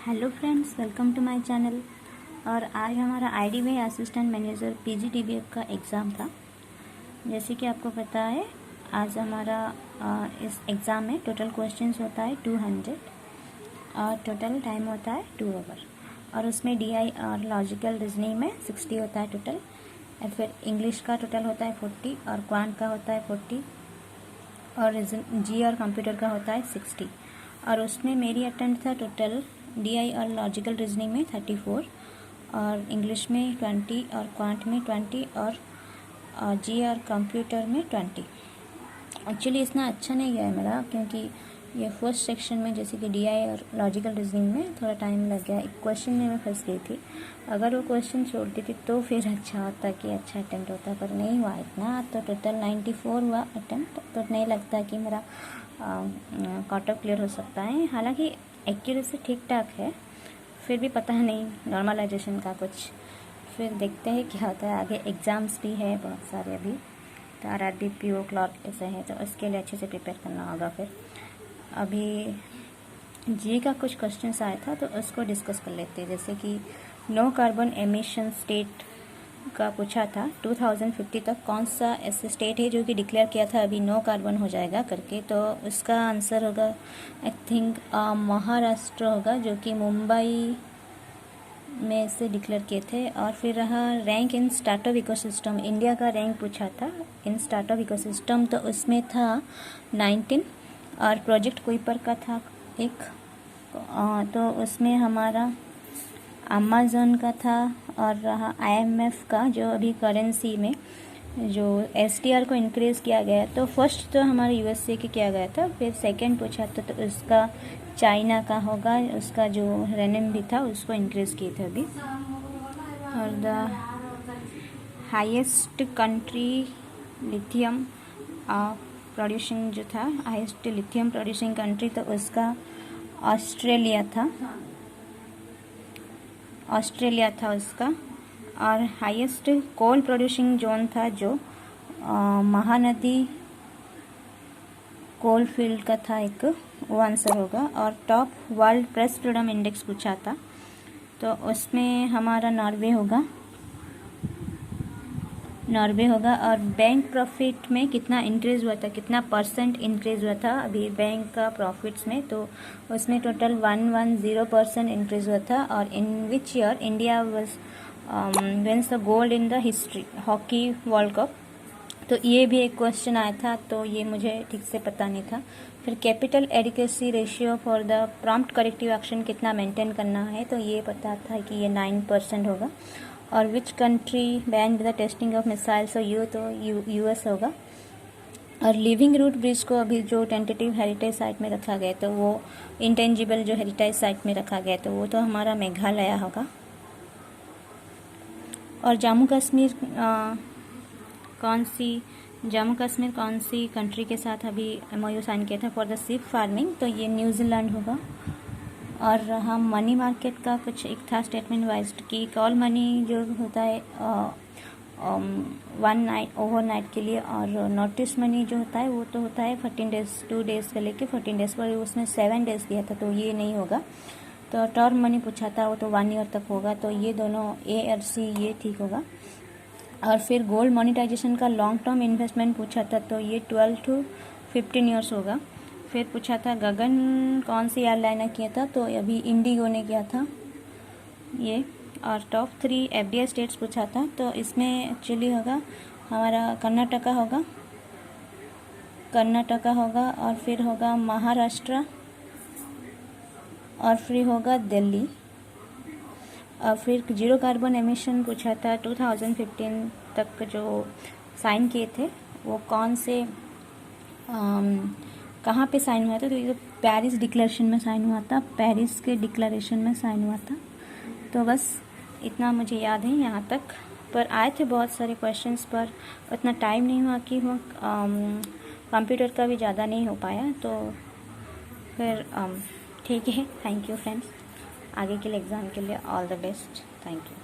Hello friends, welcome to my channel. और आज हमारा आईडीबीआई असिस्टेंट मैनेजर पीजीडीबीएफ का एग्ज़ाम था। जैसे कि आपको पता है, आज हमारा इस एग्ज़ाम में टोटल क्वेश्चंस होता है 200 और टोटल टाइम होता है 2 आवर। और उसमें डीआई और लॉजिकल रीजनिंग में 60 होता है टोटल। और फिर इंग्लिश का टोटल होता है 40 और क्वांट का होता है 40 और जी और कंप्यूटर का होता है 60। और उसमें मेरी अटेम्प्ट था टोटल डीआई और लॉजिकल रीजनिंग में 34 और इंग्लिश में 20 और क्वांट में 20 और जी और कंप्यूटर में 20। एक्चुअली इतना अच्छा नहीं गया है मेरा, क्योंकि ये फर्स्ट सेक्शन में जैसे कि डीआई और लॉजिकल रीजनिंग में थोड़ा टाइम लग गया। एक क्वेश्चन में मैं फंस गई थी। अगर वो क्वेश्चन छोड़ती थी तो फिर अच्छा होता कि अच्छा अटेम्प्ट होता, पर नहीं हुआ इतना। तो टोटल 94 हुआ अटेम्प्ट। तो नहीं लगता कि मेरा कट ऑफ क्लियर हो सकता है। हालांकि एक्यूरेसी ठीक ठाक है, फिर भी पता नहीं नॉर्मलाइजेशन का कुछ। फिर देखते हैं क्या होता है आगे। एग्ज़ाम्स भी है बहुत सारे अभी, तो आरआरबी पीओ क्लर्क ऐसे हैं, तो उसके लिए अच्छे से प्रिपेयर करना होगा। फिर अभी जी का कुछ क्वेश्चंस आया था, तो उसको डिस्कस कर लेते हैं। जैसे कि नो कार्बन एमिशन स्टेट का पूछा था 2050 तक कौन सा ऐसे स्टेट है जो कि डिक्लेयर किया था अभी नो कार्बन हो जाएगा करके। तो उसका आंसर होगा आई थिंक महाराष्ट्र होगा, जो कि मुंबई में से डिक्लेयर किए थे। और फिर रहा rank in startup ecosystem, India का रैंक पूछा था इन स्टार्टअप इकोसिस्टम, तो उसमें था 19। और प्रोजेक्ट कुइपर का था एक, तो उसमें हमारा अमेज़न का था। और रहा आईएमएफ का, जो अभी करेंसी में जो एसडीआर को इंक्रीज़ किया गया। तो फर्स्ट तो हमारे यूएसए के किया गया था, फिर सेकंड पूछा था तो उसका चाइना का होगा, उसका जो रेनमिंबी था उसको इंक्रीज़ किए थे अभी। और the highest country lithium producing जो था, हाईएस्ट लिथियम प्रोड्यूसिंग कंट्री, तो उसका ऑस्ट्रेलिया था उसका। और हाईएस्ट कोल प्रोड्यूसिंग जोन था जो महानदी कोल फील्ड का था एक, वो आंसर होगा। और top world press freedom index पूछा था, तो उसमें हमारा नॉर्वे होगा। और बैंक प्रॉफिट में कितना इंक्रीज़ हुआ था, कितना परसेंट इंक्रीज़ हुआ था अभी बैंक का प्रॉफिट्स में, तो उसमें टोटल 110% इंक्रीज़ हुआ था। और in which year India was wins the gold in the history hockey world cup. तो ये भी एक क्वेश्चन आया था, तो ये मुझे ठीक से पता नहीं था। फिर capital adequacy ratio for the prompt corrective action कितना मेंटेन करना है, तो ये पता था कि ये 9% होगा। और which country band the testing of missiles, तो यूएस होगा। और लिविंग रूट ब्रिज को अभी जो टेंटेटिव हेरिटेज साइट में रखा गया, तो वो इंटेंजिबल जो हेरिटेज साइट में रखा गया, तो वो तो हमारा मेघालय होगा। और जम्मू कश्मीर कौन सी कंट्री के साथ अभी एमओयू साइन किया था फॉर द सीप फार्मिंग, तो ये न्यूजीलैंड होगा। और हम मनी मार्केट का कुछ एक था स्टेटमेंट वाइज कि कॉल मनी जो होता है 1 नाइट ओवरनाइट के लिए, और नोटिस मनी जो होता है वो तो होता है 14 डेज, 2 डेज से लेके 14 डेज पर, उसमें 7 डेज दिया था, तो ये नहीं होगा। तो टर्म मनी पूछा था, वो तो 1 ईयर तक होगा, तो ये दोनों ए और सी ये ठीक होगा। और फिर गोल्ड मोनेटाइजेशन का लॉन्ग टर्म इन्वेस्टमेंट पूछा था, तो ये 12 to 15 ईयर्स होगा। फिर पूछा था गगन कौन सी एयरलाइन ने किया था, तो अभी इंडिगो ने किया था ये। और टॉप 3 एफडीआई स्टेट्स पूछा था, तो इसमें एक्चुअली होगा हमारा कर्नाटका होगा और फिर होगा महाराष्ट्र और फिर होगा दिल्ली। और फिर जीरो कार्बन एमिशन पूछा था 2015 तक जो साइन किए थे, वो कौन से कहाँ पे साइन हुआ था, तो ये पेरिस डिक्लेरेशन में साइन हुआ था, पेरिस के डिक्लेरेशन में साइन हुआ था। तो बस इतना मुझे याद है यहाँ तक। पर आए थे बहुत सारे क्वेश्चंस, पर उतना टाइम नहीं हुआ कि वो कंप्यूटर का भी ज़्यादा नहीं हो पाया। तो फिर ठीक है, थैंक यू फ्रेंड्स। आगे के लिए एग्ज़ाम के लिए all the best, thank you.